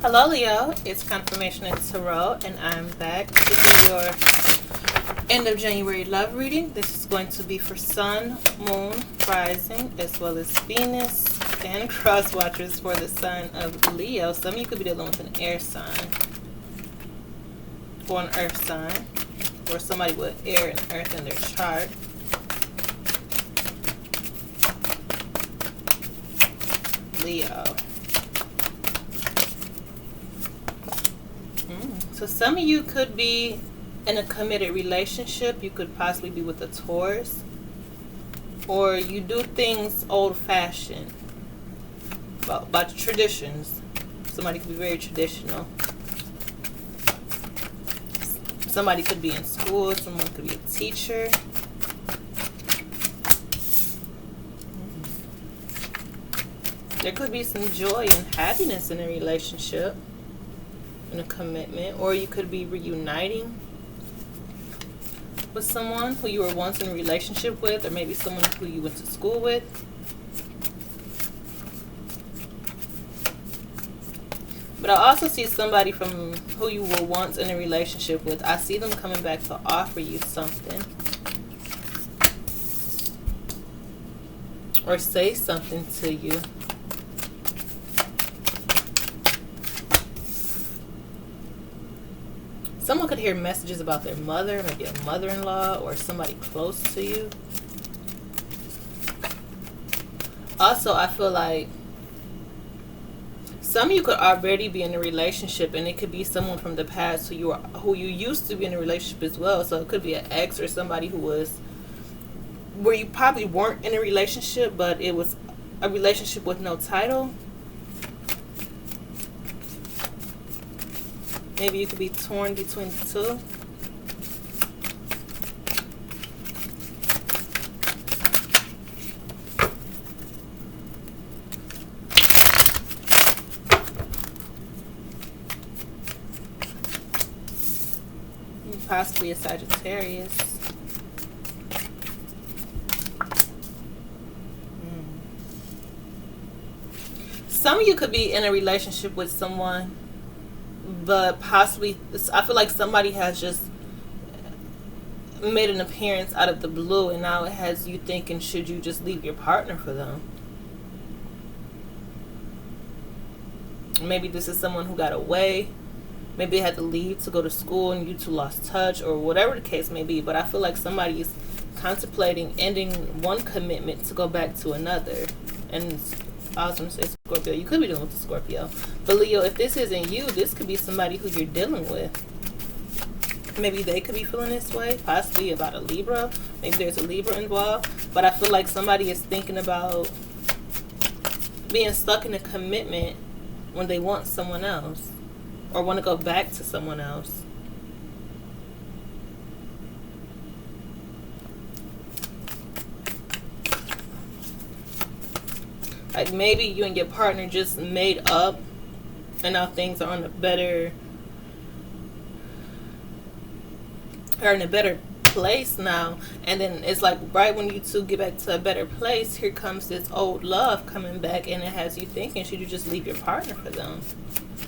Hello, Leo. It's Confirmation and Tarot, and I'm back. This is your end of January love reading. This is going to be for Sun, Moon, Rising, as well as Venus, and cross watchers for the sign of Leo. Some of you could be dealing with an air sign, or an earth sign, or somebody with air and earth in their chart. Leo. So some of you could be in a committed relationship. You could possibly be with a Taurus. Or you do things old-fashioned. About the traditions. Somebody could be very traditional. Somebody could be in school. Someone could be a teacher. There could be some joy and happiness in a relationship. In a commitment, or you could be reuniting with someone who you were once in a relationship with, or maybe someone who you went to school with. But I also see somebody from who you were once in a relationship with. I see them coming back to offer you something, or say something to you. Someone could hear messages about their mother, maybe a mother-in-law, or somebody close to you. Also, I feel like some of you could already be in a relationship, and it could be someone from the past who you used to be in a relationship as well. So it could be an ex or somebody who was where you probably weren't in a relationship, but it was a relationship with no title. Maybe you could be torn between the two. Possibly a Sagittarius. Some of you could be in a relationship with someone, but possibly, I feel like somebody has just made an appearance out of the blue, and now it has you thinking, should you just leave your partner for them? Maybe this is someone who got away. Maybe they had to leave to go to school and you two lost touch, or whatever the case may be. But I feel like somebody is contemplating ending one commitment to go back to another. And I was going to say Scorpio. You could be dealing with a Scorpio. But Leo, if this isn't you, this could be somebody who you're dealing with. Maybe they could be feeling this way. Possibly about a Libra. Maybe there's a Libra involved. But I feel like somebody is thinking about being stuck in a commitment when they want someone else, or want to go back to someone else. Like maybe you and your partner just made up, and now things are in a better place now. And then it's like right when you two get back to a better place, here comes this old love coming back, and it has you thinking, should you just leave your partner for them?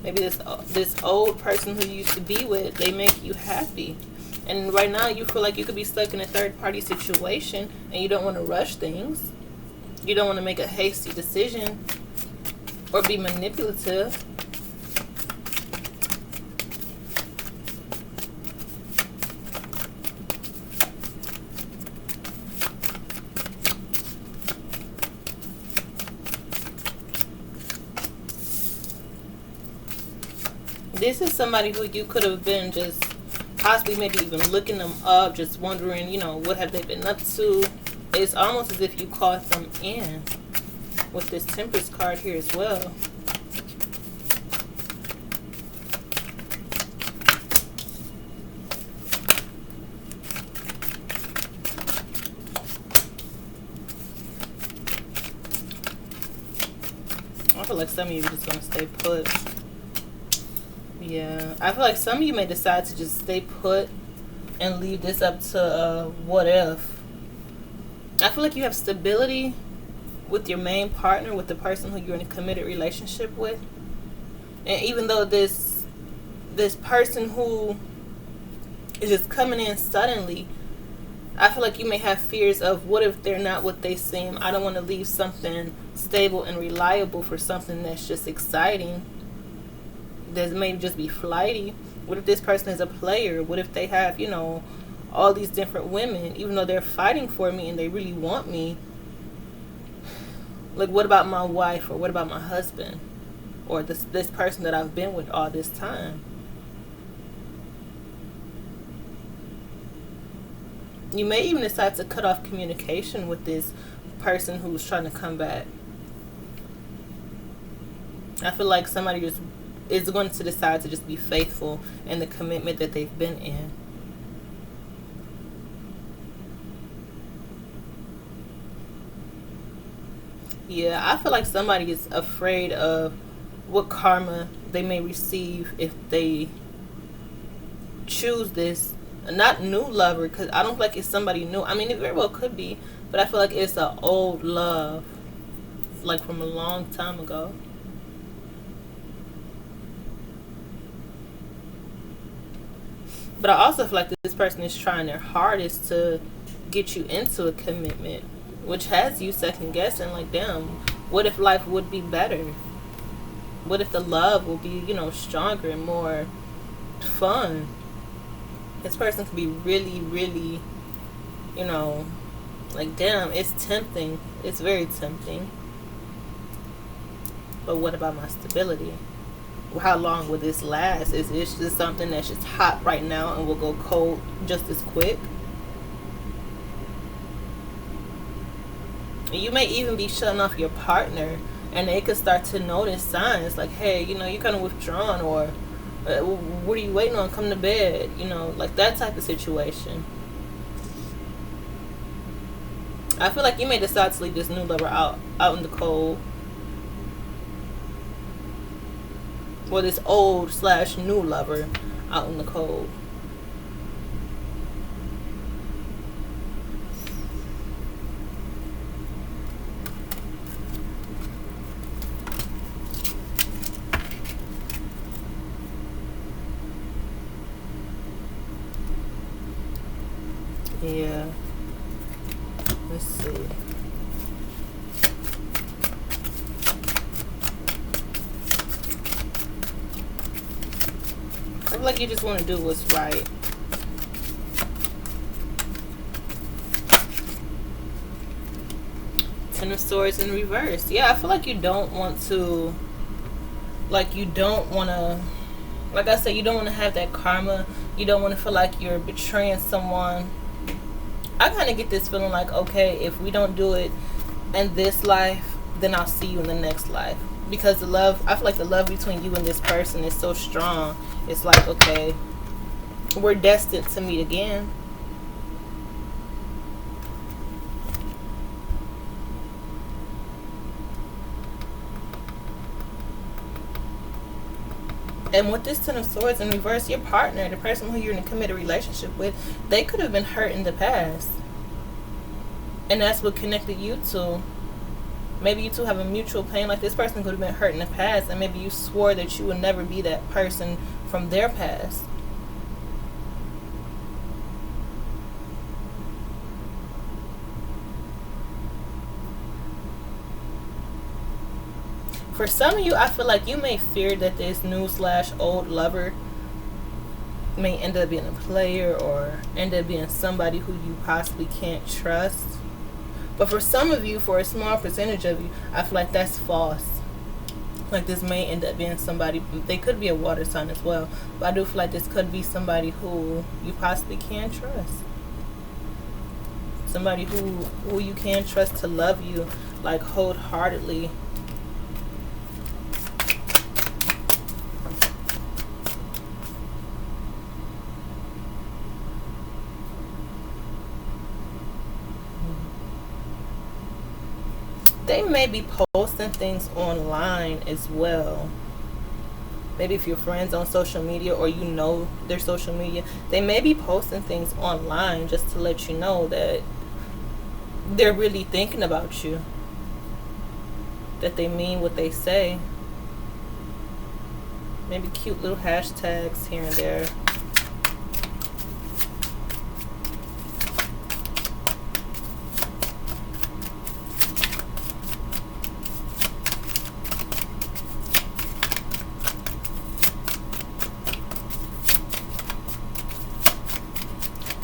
Maybe this old person who you used to be with, they make you happy. And right now you feel like you could be stuck in a third-party situation, and you don't want to rush things. You don't want to make a hasty decision or be manipulative. This is somebody who you could have been just possibly maybe even looking them up, just wondering, what have they been up to. It's almost as if you caught them in with this Temperance card here as well. I feel like some of you are just going to stay put. Yeah, I feel like some of you may decide to just stay put and leave this up to what if. I feel like you have stability with your main partner, with the person who you're in a committed relationship with. And even though this person who is just coming in suddenly, I feel like you may have fears of, what if they're not what they seem? I don't want to leave something stable and reliable for something that's just exciting, that may just be flighty. What if this person is a player? What if they have, all these different women, even though they're fighting for me and they really want me? Like, what about my wife, or what about my husband, or this person that I've been with all this time? You may even decide to cut off communication with this person who's trying to come back. I feel like somebody is going to decide to just be faithful in the commitment that they've been in. Yeah, I feel like somebody is afraid of what karma they may receive if they choose this not new lover, because I don't feel like it's somebody new. I mean, it very well could be, but I feel like it's an old love, like from a long time ago. But I also feel like this person is trying their hardest to get you into a commitment, which has you second guessing, like, damn, what if life would be better? What if the love will be, stronger and more fun? This person could be really, really, like, damn, it's tempting. It's very tempting. But what about my stability? How long will this last? Is it just something that's just hot right now and will go cold just as quick? You may even be shutting off your partner, and they could start to notice signs like, hey, you're kind of withdrawn, or what are you waiting on? Come to bed, like that type of situation. I feel like you may decide to leave this new lover out in the cold, or this old/new lover out in the cold. Yeah. Let's see. I feel like you just want to do what's right. Ten of Swords in reverse. Yeah, I feel like you don't want to, like I said, you don't want to have that karma. You don't want to feel like you're betraying someone. I kind of get this feeling like, okay, if we don't do it in this life, then I'll see you in the next life. Because I feel like the love between you and this person is so strong. It's like, okay, we're destined to meet again. And with this Ten of Swords in reverse, your partner, the person who you're in a committed relationship with, they could have been hurt in the past. And that's what connected you two. Maybe you two have a mutual pain. Like, this person could have been hurt in the past, and maybe you swore that you would never be that person from their past. For some of you, I feel like you may fear that this new/old lover may end up being a player, or end up being somebody who you possibly can't trust. But for some of you, for a small percentage of you, I feel like that's false. Like, this may end up being somebody, they could be a water sign as well, but I do feel like this could be somebody who you possibly can trust. Somebody who you can trust to love you, like, wholeheartedly. They may be posting things online as well. Maybe if you're friends on social media, or you know their social media, they may be posting things online just to let you know that they're really thinking about you, that they mean what they say. Maybe cute little hashtags here and there.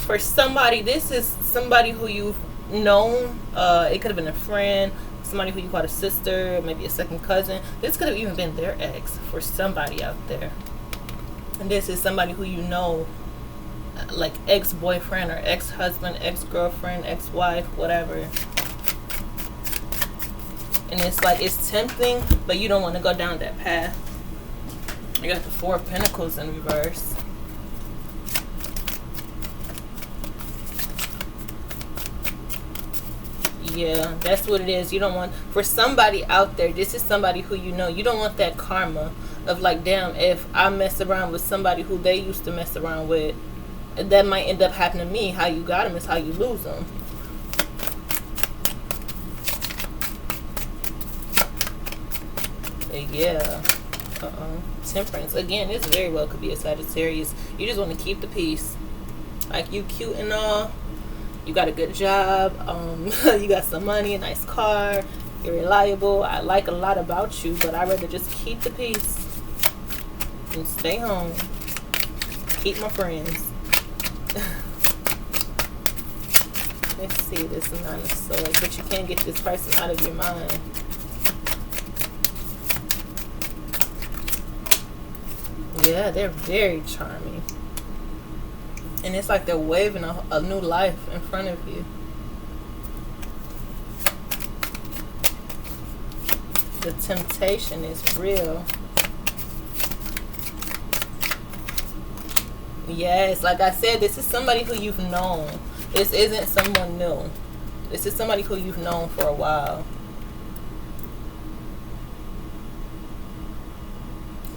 For somebody, this is somebody who you've known. It could have been a friend, somebody who you called a sister, maybe a second cousin. This could have even been their ex for somebody out there. And this is somebody who you know, like ex-boyfriend or ex-husband, ex-girlfriend, ex-wife, whatever. And it's like, it's tempting, but you don't want to go down that path. You got the Four of Pentacles in reverse. Yeah, that's what it is. You don't want, for somebody out there, this is somebody who you know, you don't want that karma of like, damn, if I mess around with somebody who they used to mess around with, that might end up happening to me. How you got them is how you lose them. Yeah. Temperance. Again, this very well could be a Sagittarius. You just want to keep the peace. Like, you cute and all. You got a good job, you got some money, a nice car, you're reliable. I like a lot about you, but I'd rather just keep the peace and stay home. Keep my friends. Let's see, this is Nine of Swords, but you can't get this person out of your mind. Yeah, they're very charming. And it's like they're waving a new life in front of you. The temptation is real. Yes, like I said, this is somebody who you've known. This isn't someone new. This is somebody who you've known for a while.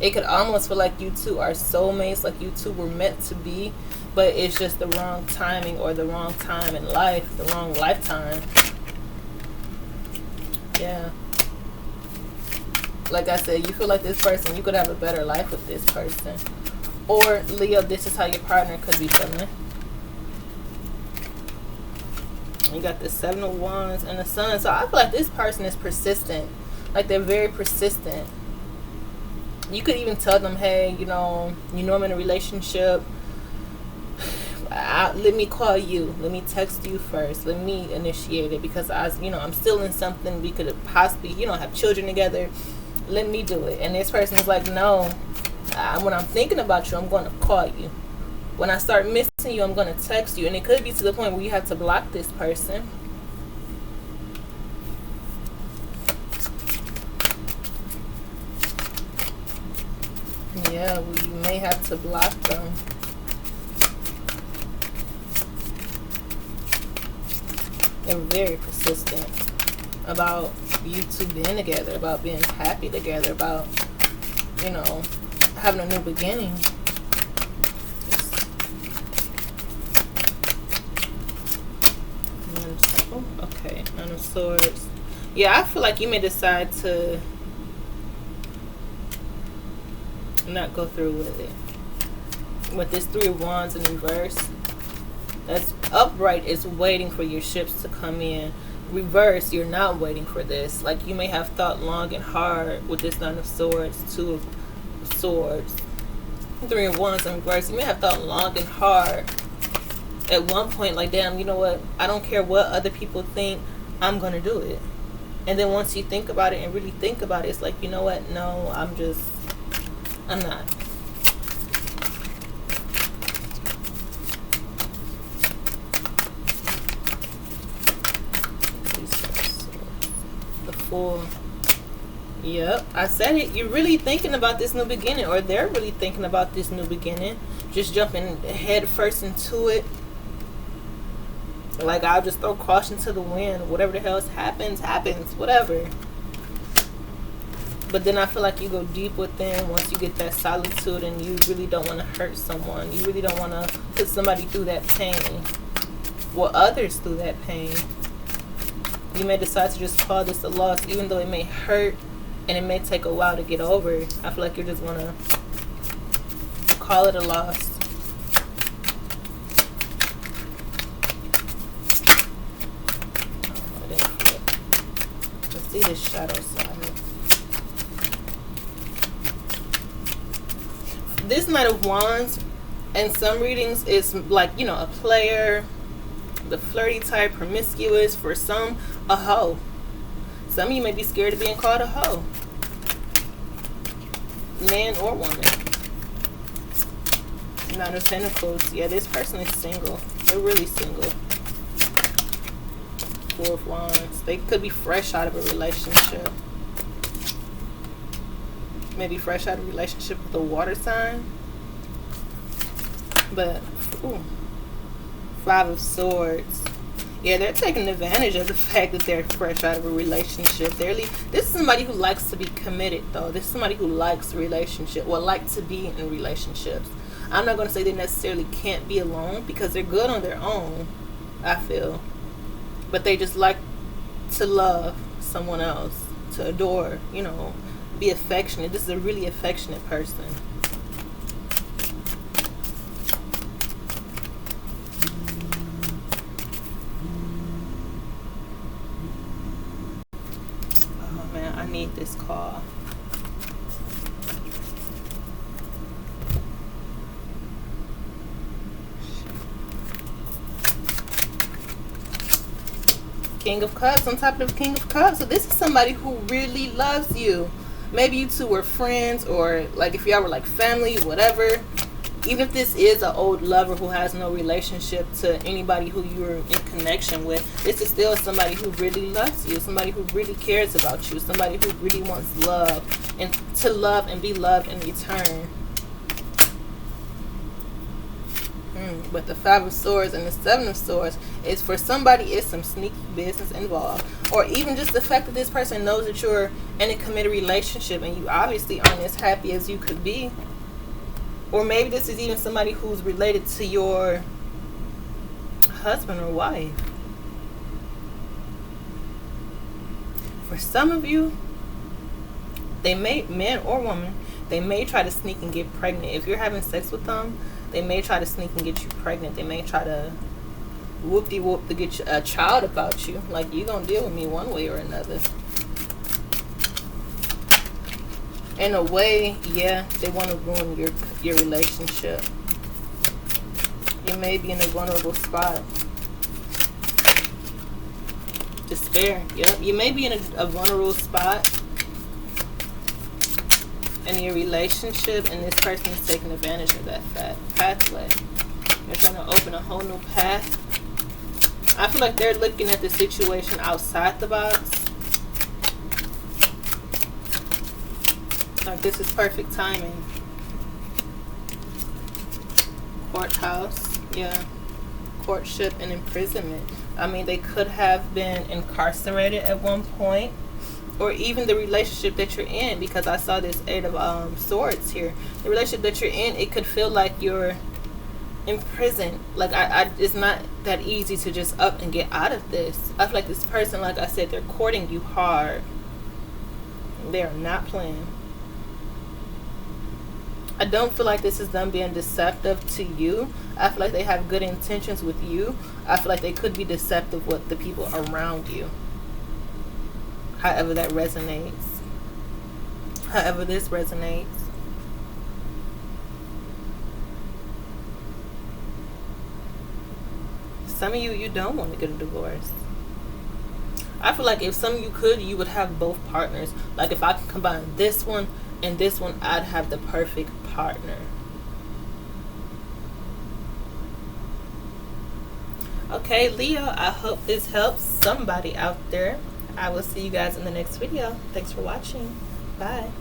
It could almost feel like you two are soulmates, like you two were meant to be, but it's just the wrong timing or the wrong time in life, the wrong lifetime. Yeah. Like I said, you feel like this person, you could have a better life with this person. Or, Leo, this is how your partner could be feeling. You got the Seven of Wands and the Sun. So I feel like this person is persistent. Like, they're very persistent. You could even tell them, hey, you know I'm in a relationship. Let me call you. Let me text you first. Let me initiate it because I'm still in something. We could possibly, have children together. Let me do it. And this person is like, no. When I'm thinking about you, I'm going to call you. When I start missing you, I'm going to text you. And it could be to the point where you have to block this person. Yeah, well, you may have to block them. They're very persistent about you two being together, about being happy together, about, having a new beginning. Okay, Nine of Swords. Yeah, I feel like you may decide to not go through with it. With this Three of Wands in reverse, that's upright is waiting for your ships to come in. Reverse, you're not waiting for this. Like, you may have thought long and hard with this Nine of Swords, Two of Swords, Three of Wands in reverse. You may have thought long and hard at one point, like, damn, you know what, I don't care what other people think, I'm gonna do it. And then once you think about it and really think about it, it's like, you know what, no, I'm not. The Fool. Yep, I said it. You're really thinking about this new beginning, or they're really thinking about this new beginning. Just jumping head first into it. Like, I'll just throw caution to the wind. Whatever the hell happens, whatever. But then I feel like you go deep within once you get that solitude, and you really don't want to hurt someone. You really don't want to put somebody through that pain. Well, others through that pain. You may decide to just call this a loss, even though it may hurt and it may take a while to get over. I feel like you're just going to call it a loss. Let's see this shadow side. This Knight of Wands in some readings is like, you know, a player, the flirty type, promiscuous. For some, a hoe. Some of you may be scared of being called a hoe. Man or woman. Nine of Pentacles. Yeah, this person is single. They're really single. Four of Wands. They could be fresh out of a relationship. Maybe fresh out of a relationship with a water sign. But, ooh, Five of Swords. Yeah, they're taking advantage of the fact that they're fresh out of a relationship. This is somebody who likes to be committed, though. This is somebody who likes relationship, or like to be in relationships. I'm not going to say they necessarily can't be alone, because they're good on their own, I feel. But they just like to love someone else, to adore, you know, be affectionate. This is a really affectionate person. Oh man, I need this call. King of Cups on top of the King of Cups. So this is somebody who really loves you. Maybe you two were friends, or like if y'all were like family, whatever. Even if this is an old lover who has no relationship to anybody who you're in connection with, this is still somebody who really loves you, somebody who really cares about you, somebody who really wants love, and to love and be loved in return. But the Five of Swords and the Seven of Swords is, for somebody, it's some sneaky business involved. Or even just the fact that this person knows that you're in a committed relationship and you obviously aren't as happy as you could be. Or maybe this is even somebody who's related to your husband or wife. For some of you, they may, man or woman, they may try to sneak and get pregnant. If you're having sex with them, they may try to sneak and get you pregnant. They may try to whoop-de-whoop to get a child about you. Like, you gonna deal with me one way or another. In a way, yeah, they want to ruin your relationship. You may be in a vulnerable spot. Despair. Yep, you may be in a vulnerable spot in your relationship, and this person is taking advantage of that pathway. They're trying to open a whole new path. I feel like they're looking at the situation outside the box. Like, this is perfect timing. Courthouse. Yeah. Courtship and imprisonment. I mean, they could have been incarcerated at one point. Or even the relationship that you're in, because I saw this Eight of Swords here. The relationship that you're in, it could feel like you're in prison. Like, it's not that easy to just up and get out of this. I feel like this person, like I said, they're courting you hard. They're not playing. I don't feel like this is them being deceptive to you. I feel like they have good intentions with you. I feel like they could be deceptive with the people around you. However that resonates. However this resonates. Some of you, you don't want to get a divorce. I feel like if some of you could, you would have both partners. Like, if I could combine this one and this one, I'd have the perfect partner. Okay, Leo, I hope this helps somebody out there. I will see you guys in the next video. Thanks for watching. Bye.